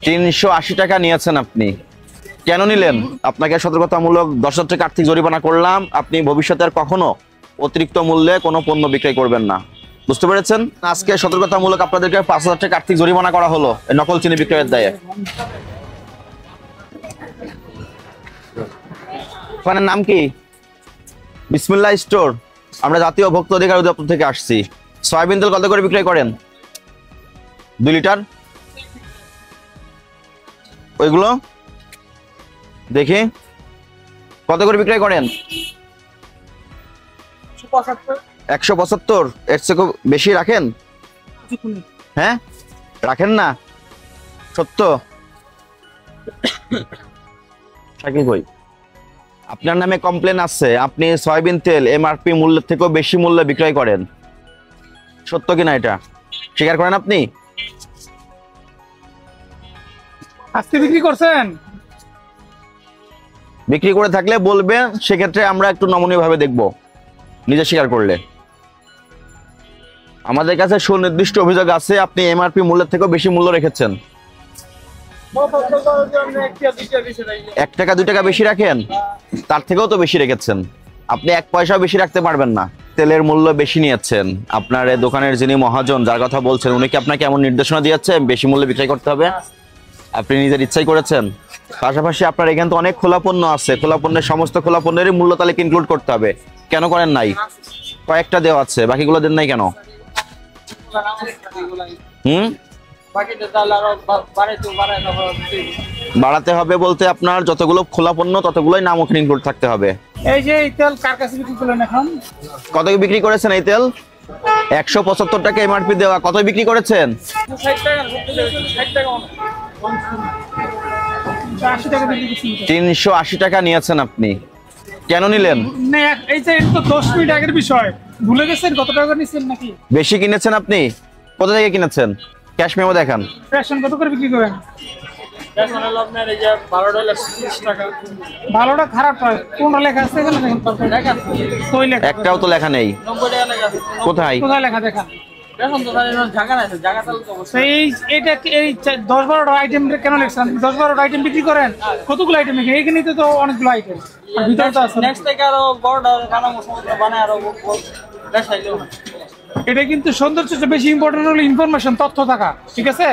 380 টাকা নিয়েছেন আপনি, কেন নিলেন? আপনাকে সতর্কতামূলক 10,000 টাকা আর্থিক জরিমানা করলাম। আপনি ভবিষ্যতে আর কখনো অতিরিক্ত মূল্যে কোনো পণ্য বিক্রয় করবেন না, বুঝতে পেরেছেন? আজকে সতর্কতামূলক আপনাদেরকে 5,000 টাকা আর্থিক জরিমানা করা হলো এই নকল চিনি বিক্রয়ের দায়ে। দোকানের নাম কি? বিসমিল্লাহ স্টোর। আমরা জাতীয় ভোক্তা অধিকার অধিদপ্তর থেকে আসছি। সয়াবিন তেল কত করে বিক্রয় করেন? 2 লিটার। ওইগুলো দেখি কত করে বিক্রয় করেন? 175। এর চেয়ে বেশি রাখেন? হ্যাঁ রাখেন না, সত্য? শাকিল ভাই, আপনার নামে কমপ্লেন আছে, আপনি সয়াবিন তেল এমআরপি মূল্যের থেকেও বেশি মূল্যে বিক্রয় করেন, সত্য কিনা এটা স্বীকার করেন আপনি? আজকে বিক্রি করছেন? বিক্রি করে থাকলে বলবেন, সেক্ষেত্রে আমরা একটু নমনীয় ভাবে দেখব নিজে স্বীকার করলে। আমাদের কাছে সুনির্দিষ্ট অভিযোগ আছে আপনি এমআরপি মূল্যের থেকেও বেশি মূল্য রেখেছেন। 1 টাকা 2 টাকা বেশি রাখেন, তার থেকেও তো বেশি রেখেছেন। আপনি 1 পয়সাও বেশি রাখতে পারবেন না। তেলের মূল্য বেশি নিয়েছেন। আপনার এই দোকানের যিনি মহাজন, যার কথা বলছেন, উনি কি আপনাকে এমন নির্দেশনা দিয়েছেন বেশি মূল্যে বিক্রয় করতে হবে? আপনি নিজের ইচ্ছাই করেছেন? পাশাপাশি আপনার এখানে তো অনেক খোলা পণ্য আছে, খোলা পণ্যের সমস্ত খোলা পণ্যেরই মূল্য তালিকা ইনক্লুড করতে হবে, কেন করেন নাই? কয়েকটা দেওয়া আছে, বাকিগুলো দেন নাই কেন? বাড়াতে হবে বলতে আপনার যতগুলো খোলা পণ্য ততগুলোই নাম ওখানে ইনক্লুড থাকতে হবে। এই যে এই তেল কার কাছে বিক্রি করলেন এখন? কত বিক্রি করেছেন এই তেল? 175 টাকা এমআরপি দেওয়া, কত বিক্রি করেছেন? 380 টাকা নিয়েছেন আপনি, কেন নিলেন? এই যে তো 10 মিনিট আগের বিষয়, ভুলে গেছেন কত টাকা নিছেন নাকি? বেশি কিনেছেন আপনি? কোথা থেকে কিনেছেন? ক্যাশ মেমো দেখান। রেশন কত করে বিক্রি করেন? রেশন হলো আপনার এই যে 12টা 30 টাকা। 12টা খারাপ হয়, কোনটা লেখা আছে এখানে দেখেন? লেখা আছে, কই লেখা? একটাও তো লেখা নেই। 90 টাকা লেখা আছে। কোথায়? কোথায় লেখা দেখান? রেশন তো জায়গা আছে, জায়গা চালু তো অবশ্যই। এই এটা এই 10-12টা আইটেম কেন লেখছেন? 10-12টা আইটেম বিক্রি করেন, কতগুলো আইটেম বিক্রি? এইখানে তো অনেকগুলো আইটেম, আর ভিতরে তো আছে। নেক্সট থেকে আরো বড়টা বানাবো, সমুদ্র বানায় আরো দেখাইলো। এটা কিন্তু সৌন্দর্য চেয়ে বেশি ইম্পর্টেন্ট হলো ইনফরমেশন, তথ্য থাকা, ঠিক আছে?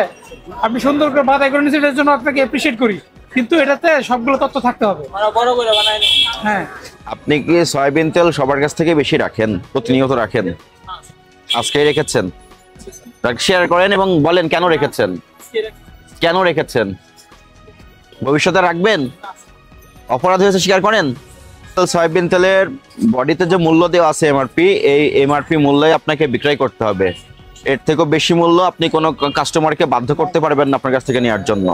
আপনি সুন্দর করে বাছাই করে নিয়েছেন, এর জন্য আপনাকে অ্যাপ্রিশিয়েট করি, কিন্তু এটাতে সবগুলো তথ্য থাকতে হবে। বড় করে বানাই। হ্যাঁ। আপনি কি সয়াবিন তেল সবার কাছ থেকে বেশি রাখেন? প্রতিনিয়ত রাখেন? আজকে রেখেছেন? শেয়ার করেন এবং বলেন কেন রেখেছেন, কেন রেখেছেন, ভবিষ্যতে রাখবেন? অপরাধ হয়েছে স্বীকার করেন। সয়াবিন তেলের বডিতে যে মূল্য দেওয়া আছে এমআরপি, এই এমআরপি মূল্যে আপনাকে বিক্রয় করতে হবে। এর থেকেও বেশি মূল্য আপনি কোনো কাস্টমারকে বাধ্য করতে পারবেন না আপনার কাছ থেকে নেওয়ার জন্য।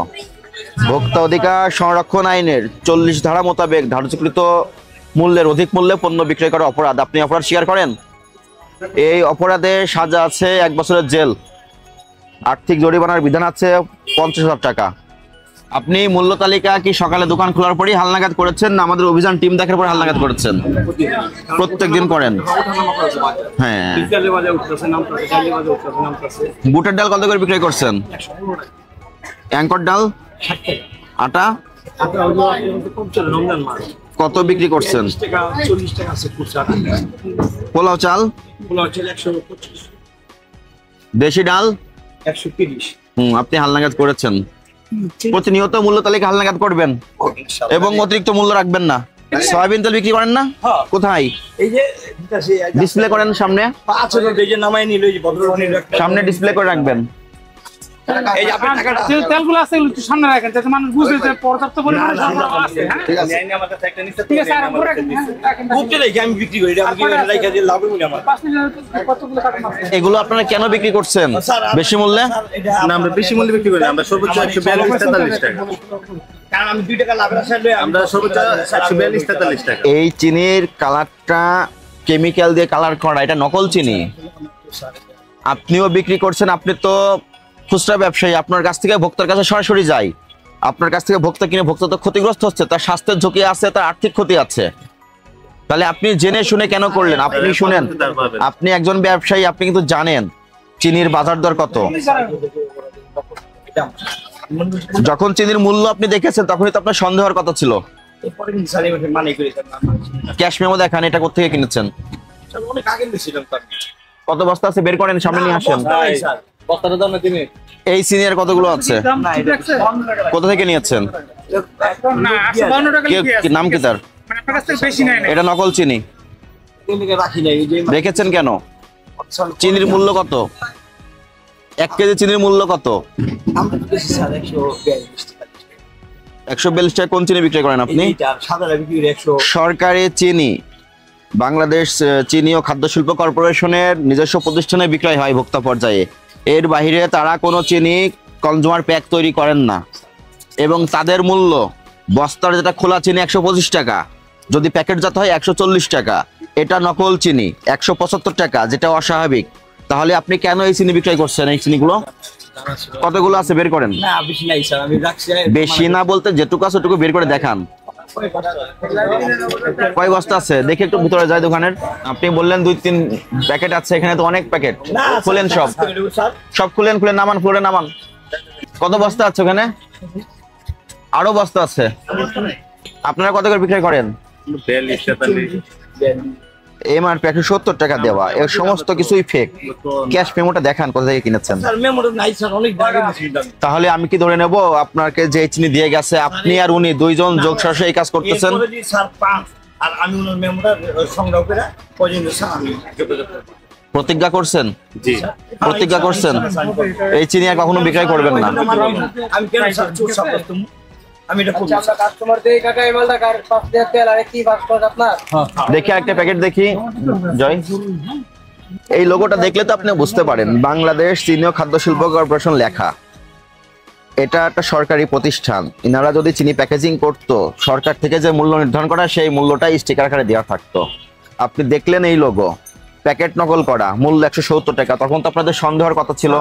ভোক্তা অধিকার সংরক্ষণ আইনের 40 ধারা মোতাবেক ধার্যকৃত মূল্যের অধিক মূল্যে পণ্য বিক্রয় করা অপরাধ। আপনি অপরাধ স্বীকার করেন? এই অপরাধে সাজা আছে 1 বছরের জেল, আর্থিক জরিমানার বিধান আছে 50,000 টাকা। আপনি মূল্য তালিকা কি সকালে দোকান খোলার পরই হালনাগাদ করেছেন, না আমাদের অভিযান টিম দেখার পর হালনাগাদ করেছেন? প্রত্যেকদিন করেন? হ্যাঁ। বুটের ডাল কত করে বিক্রয় করছেন? অ্যাঙ্কর ডাল, আটা কত বিক্রি করছেন? পোলাও চাল, দেশি ডাল 130। আপনি হালনাগাদ করেছেন। প্রতিনিয়ত মূল্য তালিকা হালনাগাদ করবেন এবং অতিরিক্ত মূল্য রাখবেন না। সয়াবিন তেল বিক্রি করেন না? কোথায়? এই যে ডিসপ্লে করেন সামনে, সামনে ডিসপ্লে করে রাখবেন। এই যে আপনার টাকাটা তেলগুলো আছে এগুলো একটু সামনে রাখেন যাতে মানুষ বুঝে যে পর্যাপ্ত পরিমাণে আছে। ঠিক আছে, আমি আমার কাছে একটা নিতে। ঠিক আছে, আর পুরো রাখেন। বুকতে রেখে আমি বিক্রি করি, এটা আমি কি রাখা দিয়ে লাভ হবে আমার। 5 মিনিট কতগুলো কাটেন আছে? এগুলো আপনারা কেন বিক্রি করছেন বেশি মূল্যে? না, আমরা বেশি মূল্যে বিক্রি করি না, আমরা সর্বোচ্চ 142-43 টাকা। কারণ আমি 2 টাকা লাভ রাখলে আমরা সর্বোচ্চ 142-43 টাকা। এই চিনির কালারটা কেমিক্যাল দিয়ে কালার করা, এটা নকল চিনি। আপনিও বিক্রি করছেন, আপনি তো খুচরা ব্যবসায়ী, আপনার কাছ থেকে ভোক্তার কাছে সরাসরি যায়। আপনার কাছ থেকে ভোক্তা কিনে ভোক্তা তো ক্ষতিগ্রস্ত হচ্ছে, তার স্বাস্থ্যের ঝুঁকি আছে, তার আর্থিক ক্ষতি আছে। তাহলে আপনি জেনে শুনে কেন করলেন? আপনি শুনেন, আপনি একজন ব্যবসায়ী, আপনি কিন্তু জানেন চিনির বাজার দর কত। যখন চিনির মূল্য আপনি দেখেছেন তখনই তো আপনার সন্দেহের কথা ছিল। এরপরে কিন্তু স্যার এবার মানে করে ক্যাশ মেমো দেখান, এটা কোথা থেকে কিনেছেন? অনেক আগে দিয়েছিলাম তো আমি। কত বস্তা আছে বের করেন, সামনে নিয়ে আসেন। স্যার বস্তাটা দাম না তিনি এই সিনিয়র কতগুলো আছে, দাম ঠিক রাখছে? কোথা থেকে নিয়েছেন? না, 52 টাকা লিখে আছে। নাম কি তার? মানে আপনার কাছ থেকে বেশি নেয় না। এটা নকল চিনি, এদিকে রাখি নাই, এই যে রেখেছেন কেন? চিনির মূল্য কত? 1 কেজি চিনির মূল্য কত? আমরা তো বেশি স্যার 142 টাকা। 142 টাকা কোন চিনি বিক্রি করেন আপনি? এইটা সাধারণ বিক্রি 100। সরকারি চিনি বাংলাদেশ চিনি ও খাদ্য শিল্প কর্পোরেশনের নিজস্ব প্রতিষ্ঠানে বিক্রয় হয় ভোক্তা পর্যায়ে। এর বাইরে তারা কোনো চিনি কনজিউমার প্যাক তৈরি করেন না, এবং তাদের মূল্য বস্তার যেটা খোলা চিনি 125 টাকা, যদি প্যাকেটজাত হয় 140 টাকা। এটা নকল চিনি 175 টাকা, যেটা অস্বাভাবিক। তাহলে আপনি কেন এই চিনি বিক্রয় করছেন? এই চিনিগুলো কতগুলো আছে বের করেন। না বেশি নাই স্যার, আমি রাখছি। বেশি না বলতে যেটুকু আছে ওটুকু বের করে দেখান। কয় বস্তা আছে দেখে একটু ভিতরে যায় দোকানের। আপনি বললেন 2-3 প্যাকেট আছে, এখানে তো অনেক প্যাকেট। খুলেন সব, সব খুলেন, খুলে নামান, ফ্লোরে নামান। কত বস্তা আছে ওখানে? আরো বস্তা আছে। আপনারা কত করে বিক্রয় করেন? 42-43। এমআরপি 170 টাকা দেওয়া, এর সমস্ত কিছুই ফেক। ক্যাশ মেমোটা দেখান কোথা থেকে কিনেছেন। স্যার মেমোটা নাই স্যার, অনেক আগে দিয়েছিলাম। তাহলে আমি কি ধরে নেব আপনাকে যে চিনি দিয়ে গেছে আপনি আর উনি দুইজন যোগ সরষে এই কাজ করতেছেন? এরপরে যদি স্যার পান আর আমি ওনার মেমোটা সংগ্রহ করে পর্যন্ত স্যার আমি যোগাযোগ করব। প্রতিজ্ঞা করছেন? জি প্রতিজ্ঞা করছেন এই চিনি আর কখনো বিক্রয় করবেন না? আমি কেন স্যার চোর সাব্যস্ত করব? আমি এটা করব। আমরা কাস্টমার দিয়ে কাকা এই মালটা কার পাঁচ দিয়ে তেল আর কি বাক্স আপনার দেখি একটা প্যাকেট দেখি জয়। এই লোগোটা দেখলে তো আপনি বুঝতে পারেন বাংলাদেশ চিনি ও খাদ্য শিল্প কর্পোরেশন লেখা। এটা একটা সরকারি প্রতিষ্ঠান। ইনারা যদি চিনি প্যাকেজিং করতো, সরকার থেকে যে মূল্য নির্ধারণ করা সেই মূল্যটাই স্টিকার আকারে দেওয়া থাকতো। আপনি দেখলেন এই লোগো, প্যাকেট নকল করা, মূল্য 170 টাকা। তখন তো আপনাদের সন্দেহের কথা ছিল।